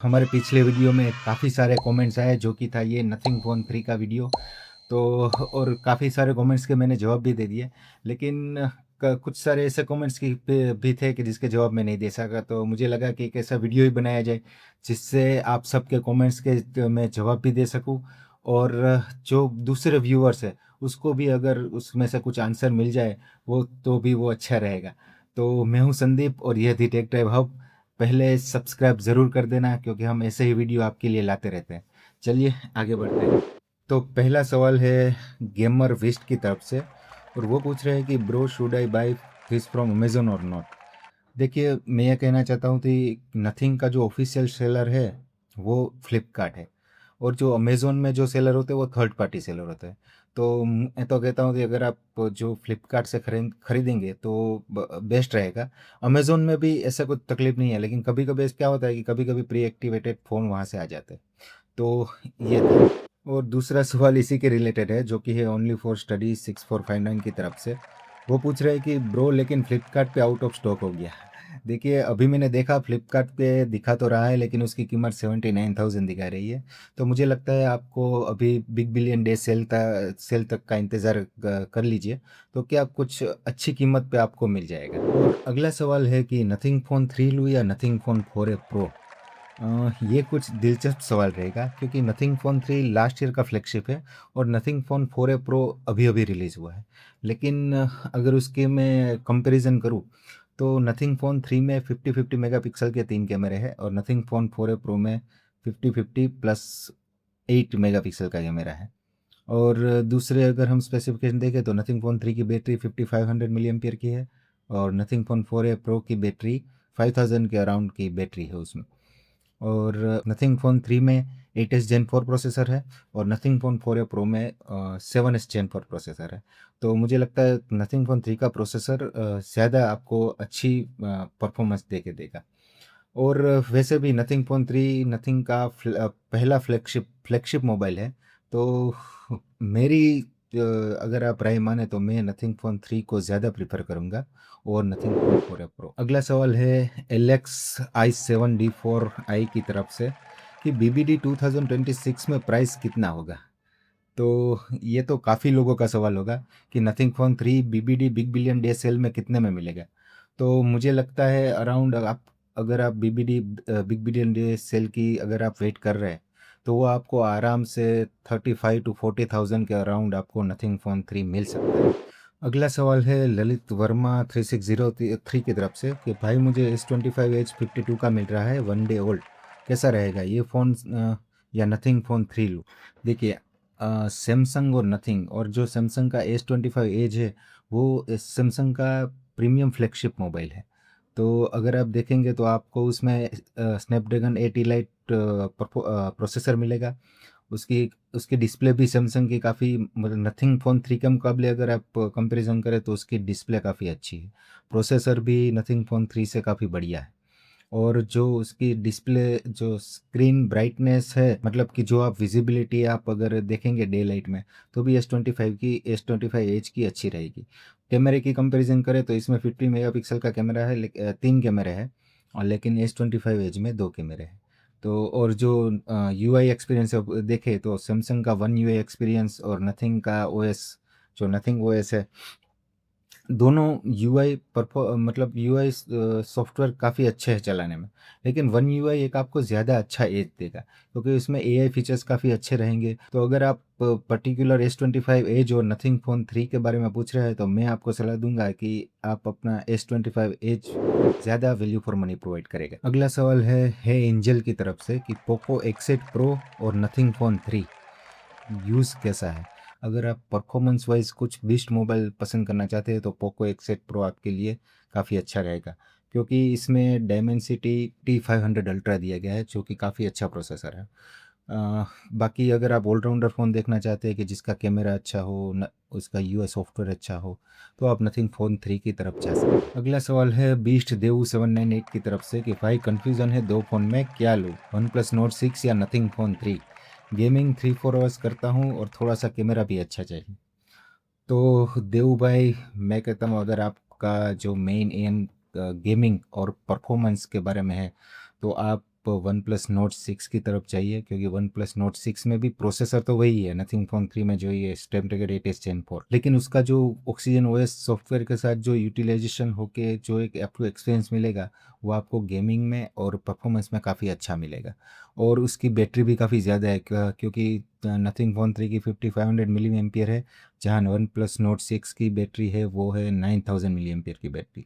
हमारे पिछले वीडियो में काफ़ी सारे कमेंट्स आए जो कि था ये नथिंग फ़ोन 3 का वीडियो। तो और काफ़ी सारे कमेंट्स के मैंने जवाब भी दे दिए। लेकिन कुछ सारे ऐसे कमेंट्स की भी थे कि जिसके जवाब मैं नहीं दे सका। तो मुझे लगा कि एक ऐसा वीडियो ही बनाया जाए जिससे आप सबके कमेंट्स के मैं जवाब भी दे सकूं, और जो दूसरे व्यूअर्स है उसको भी अगर उसमें से कुछ आंसर मिल जाए वो तो भी वो अच्छा रहेगा। तो मैं हूं संदीप और यह थी टेक टाइम हब। पहले सब्सक्राइब ज़रूर कर देना क्योंकि हम ऐसे ही वीडियो आपके लिए लाते रहते हैं। चलिए आगे बढ़ते हैं। तो पहला सवाल है गेमर विस्ट की तरफ से, और वो पूछ रहे हैं कि bro should I buy this from Amazon or not. देखिए, मैं ये कहना चाहता हूँ कि नथिंग का जो ऑफिशियल सेलर है वो फ्लिपकार्ट है, और जो अमेज़ोन में जो सेलर होते हैं वो थर्ड पार्टी सेलर होते हैं। तो मैं तो कहता हूँ कि अगर आप जो फ्लिपकार्ट से खरीदेंगे तो बेस्ट रहेगा। अमेज़ोन में भी ऐसा कुछ तकलीफ नहीं है, लेकिन कभी कभी क्या होता है कि कभी कभी प्री एक्टिवेटेड फ़ोन वहाँ से आ जाते हैं। तो ये था। और दूसरा सवाल इसी के रिलेटेड है जो कि है ओनली फॉर स्टडी 6459 की तरफ से। वो पूछ रहे हैं कि ब्रो लेकिन फ्लिपकार्ट पे आउट ऑफ स्टॉक हो गया। देखिए, अभी मैंने देखा फ्लिपकार्ट पे दिखा तो रहा है लेकिन उसकी कीमत 79,000 दिखा रही है। तो मुझे लगता है आपको अभी बिग बिलियन डे सेल तक का इंतज़ार कर लीजिए। तो क्या कुछ अच्छी कीमत पे आपको मिल जाएगा। और अगला सवाल है कि नथिंग फ़ोन 3 लूँ या नथिंग फ़ोन 4 प्रो। ये कुछ दिलचस्प सवाल रहेगा क्योंकि नथिंग फ़ोन 3 लास्ट ईयर का फ्लैगशिप है और नथिंग फ़ोन 4 प्रो अभी अभी रिलीज़ हुआ है। लेकिन अगर उसके मैं कंपैरिजन करूँ तो नथिंग फ़ोन 3 में 50-50 मेगापिक्सल के 3 कैमरे हैं, और नथिंग फ़ोन 4 प्रो में 50-50 प्लस 8 मेगापिक्सल का कैमरा है। और दूसरे अगर हम स्पेसिफिकेशन देखें तो नथिंग फ़ोन 3 की बैटरी 5500 मिली एम्पियर की है, और नथिंग फ़ोन 4 प्रो की बैटरी 5000 के अराउंड की बैटरी है उसमें। और नथिंग फ़ोन 3 में 8S Gen 4 प्रोसेसर है, और नथिंग फ़ोन 4 प्रो में 7S Gen 4 प्रोसेसर है। तो मुझे लगता है नथिंग फ़ोन 3 का प्रोसेसर ज़्यादा आपको अच्छी परफॉर्मेंस दे के देगा। और वैसे भी नथिंग फ़ोन 3 नथिंग का पहला फ्लैगशिप मोबाइल है। तो मेरी अगर आप राय माने तो मैं नथिंग फ़ोन 3 को ज़्यादा प्रेफ़र करूँगा और नथिंग फ़ोन 4 प्रो। अगला सवाल है LX i7D4i की तरफ से कि BBD 2026 में प्राइस कितना होगा? तो ये तो काफ़ी लोगों का सवाल होगा कि Nothing phone 3 BBD Big Billion Day sale में कितने में मिलेगा? तो मुझे लगता है अराउंड आप अगर आप BBD Big Billion Day sale की अगर आप वेट कर रहे हैं तो वो आपको आराम से 35 टू 40,000 के अराउंड आपको नथिंग फ़ोन 3 मिल सकता है। अगला सवाल है ललित वर्मा 3603 की तरफ से कि भाई मुझे S25 Edge 52 का मिल रहा है 1 डे ओल्ड, कैसा रहेगा ये फ़ोन या नथिंग फ़ोन 3 लूँ? देखिए, सैमसंग और नथिंग, और जो सैमसंग का S25 एज है वो सैमसंग का प्रीमियम फ्लैगशिप मोबाइल है। तो अगर आप देखेंगे तो आपको उसमें स्नैपड्रैगन 8 इलाइट प्रोसेसर मिलेगा। उसकी उसकी डिस्प्ले भी सैमसंग की काफ़ी, मतलब नथिंग फ़ोन 3 के मुकाबले अगर आप कंपैरिजन करें तो उसकी डिस्प्ले काफ़ी अच्छी है। प्रोसेसर भी नथिंग फ़ोन 3 से काफ़ी बढ़िया है। और जो उसकी डिस्प्ले जो स्क्रीन ब्राइटनेस है, मतलब कि जो आप विजिबिलिटी आप अगर देखेंगे डे लाइट में तो भी S25 एज की अच्छी रहेगी। कैमरे की कंपैरिजन करें तो इसमें 50 मेगापिक्सल का कैमरा है, 3 कैमरे हैं, और लेकिन S25 एज में 2 कैमरे हैं। तो और जो यूआई एक्सपीरियंस देखें तो सैमसंग का वन यूआई एक्सपीरियंस और नथिंग का ओएस, जो नथिंग ओएस है, दोनों यूआई मतलब यूआई सॉफ्टवेयर काफ़ी अच्छे हैं चलाने में। लेकिन वन यूआई एक आपको ज़्यादा अच्छा एज देगा क्योंकि उसमें एआई फीचर्स काफ़ी अच्छे रहेंगे। तो अगर आप पर्टिकुलर S25 एज और नथिंग फ़ोन 3 के बारे में पूछ रहे हैं तो मैं आपको सलाह दूंगा कि आप अपना S25 एज ज़्यादा वैल्यू फॉर मनी प्रोवाइड करेगा। अगला सवाल है एंजल की तरफ से कि पोको X8 प्रो और नथिंग फ़ोन 3 यूज़ कैसा है? अगर आप परफॉर्मेंस वाइज कुछ बेस्ट मोबाइल पसंद करना चाहते हैं तो पोको X8 प्रो आपके लिए काफ़ी अच्छा रहेगा, क्योंकि इसमें डायमेंसिटी T500 अल्ट्रा दिया गया है जो कि काफ़ी अच्छा प्रोसेसर है। बाकी अगर आप ऑलराउंडर फ़ोन देखना चाहते हैं कि जिसका कैमरा अच्छा हो, न उसका यूआई सॉफ्टवेयर अच्छा हो, तो आप नथिंग फ़ोन 3 की तरफ जा सकते हैं। अगला सवाल है बीस्ट देव 798 की तरफ से कि भाई कन्फ्यूज़न है दो फ़ोन में क्या लूँ, वन प्लस नोट 6 या नथिंग फ़ोन 3। गेमिंग 3-4 आवर्स करता हूँ और थोड़ा-सा कैमरा भी अच्छा चाहिए। तो देव भाई, मैं कहता हूँ अगर आपका जो मेन एम गेमिंग और परफॉर्मेंस के बारे में है तो आप वन प्लस नोट 6 की तरफ चाहिए, क्योंकि वन प्लस नोट 6 में भी प्रोसेसर तो वही है नथिंग फोन 3 में जो ये स्नैपड्रैगन 8 Gen 4, लेकिन उसका जो ऑक्सीजन ओएस सॉफ्टवेयर के साथ जो यूटिलाइजेशन होके जो एक आपको एक्सपीरियंस मिलेगा वो आपको गेमिंग में और परफॉर्मेंस में काफ़ी अच्छा मिलेगा। और उसकी बैटरी भी काफ़ी ज़्यादा है, क्योंकि नथिंग फोन 3 की 5500 मिली एम्पियर है, जहाँ वन प्लस नोट 6 की बैटरी है वो है 9000 मिली एम्पियर की बैटरी।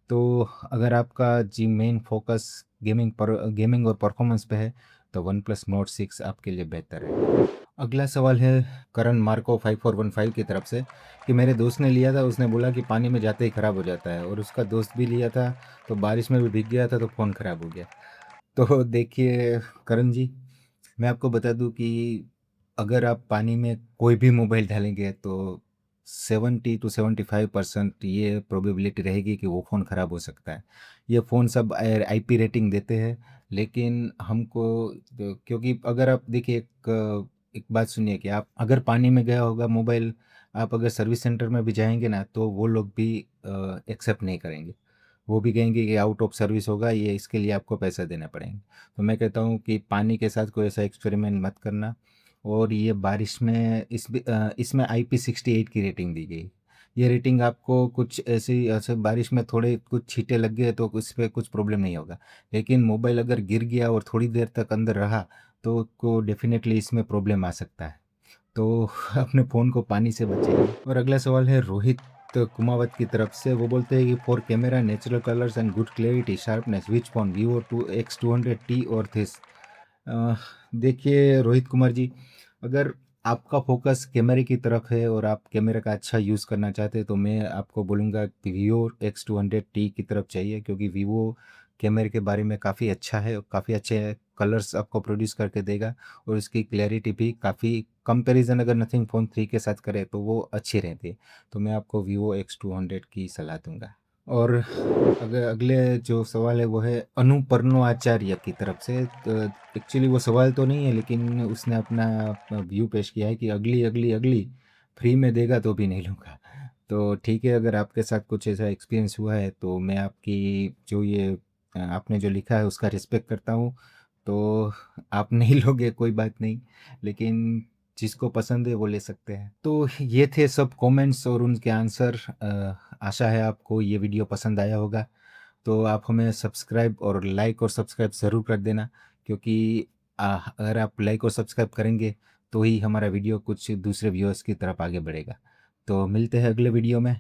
तो अगर आपका जी मेन फोकस गेमिंग और परफॉर्मेंस पे है तो वन प्लस नोट 6 आपके लिए बेहतर है। अगला सवाल है करण मार्को 5415 की तरफ से, कि मेरे दोस्त ने लिया था, उसने बोला कि पानी में जाते ही ख़राब हो जाता है, और उसका दोस्त भी लिया था तो बारिश में भी भीग गया था तो फ़ोन ख़राब हो गया। तो देखिए करण जी, मैं आपको बता दूं कि अगर आप पानी में कोई भी मोबाइल डालेंगे तो 70 to 75% ये प्रोबेबिलिटी रहेगी कि वो फ़ोन ख़राब हो सकता है। ये फ़ोन सब आईपी रेटिंग देते हैं, लेकिन हमको क्योंकि अगर आप देखिए एक बात सुनिए कि आप अगर पानी में गया होगा मोबाइल, आप अगर सर्विस सेंटर में भी जाएंगे ना तो वो लोग भी एक्सेप्ट नहीं करेंगे। वो भी कहेंगे कि आउट ऑफ सर्विस होगा ये, इसके लिए आपको पैसा देना पड़ेंगे। तो मैं कहता हूँ कि पानी के साथ कोई ऐसा एक्सपेरिमेंट मत करना। और ये बारिश में इसमें IP68 की रेटिंग दी गई। ये रेटिंग आपको कुछ ऐसी ऐसे बारिश में थोड़े कुछ छींटे लग गए तो उस पर कुछ प्रॉब्लम नहीं होगा, लेकिन मोबाइल अगर गिर गया और थोड़ी देर तक अंदर रहा तो को डेफिनेटली इसमें प्रॉब्लम आ सकता है। तो अपने फ़ोन को पानी से बचाइए। और अगला सवाल है रोहित कुमावत की तरफ से, वो बोलते हैं कि for camera natural colours and good clarity sharpness which phone Vivo to X200T or this. देखिए रोहित कुमार जी, अगर आपका फोकस कैमरे की तरफ है और आप कैमरे का अच्छा यूज़ करना चाहते हैं तो मैं आपको बोलूँगा कि वीवो X200T की तरफ चाहिए, क्योंकि वीवो कैमरे के बारे में काफ़ी अच्छा है और काफ़ी अच्छे कलर्स आपको प्रोड्यूस करके देगा, और इसकी क्लैरिटी भी काफ़ी कंपैरिजन अगर नथिंग फ़ोन 3 के साथ करें तो वो अच्छी रहती है। तो मैं आपको वीवो X200 की सलाह दूँगा। और अगर अगले जो सवाल है वो है अनुपर्नो आचार्य की तरफ से। तो एक्चुअली वो सवाल तो नहीं है, लेकिन उसने अपना व्यू पेश किया है कि अगली अगली अगली फ्री में देगा तो भी नहीं लूँगा। तो ठीक है, अगर आपके साथ कुछ ऐसा एक्सपीरियंस हुआ है तो मैं आपकी जो ये आपने जो लिखा है उसका रिस्पेक्ट करता हूँ। तो आप नहीं लोगे कोई बात नहीं, लेकिन जिसको पसंद है वो ले सकते हैं। तो ये थे सब कमेंट्स और उनके आंसर। आशा है आपको ये वीडियो पसंद आया होगा। तो आप हमें सब्सक्राइब और लाइक और सब्सक्राइब ज़रूर कर देना, क्योंकि अगर आप लाइक और सब्सक्राइब करेंगे तो ही हमारा वीडियो कुछ दूसरे व्यूअर्स की तरफ आगे बढ़ेगा। तो मिलते हैं अगले वीडियो में।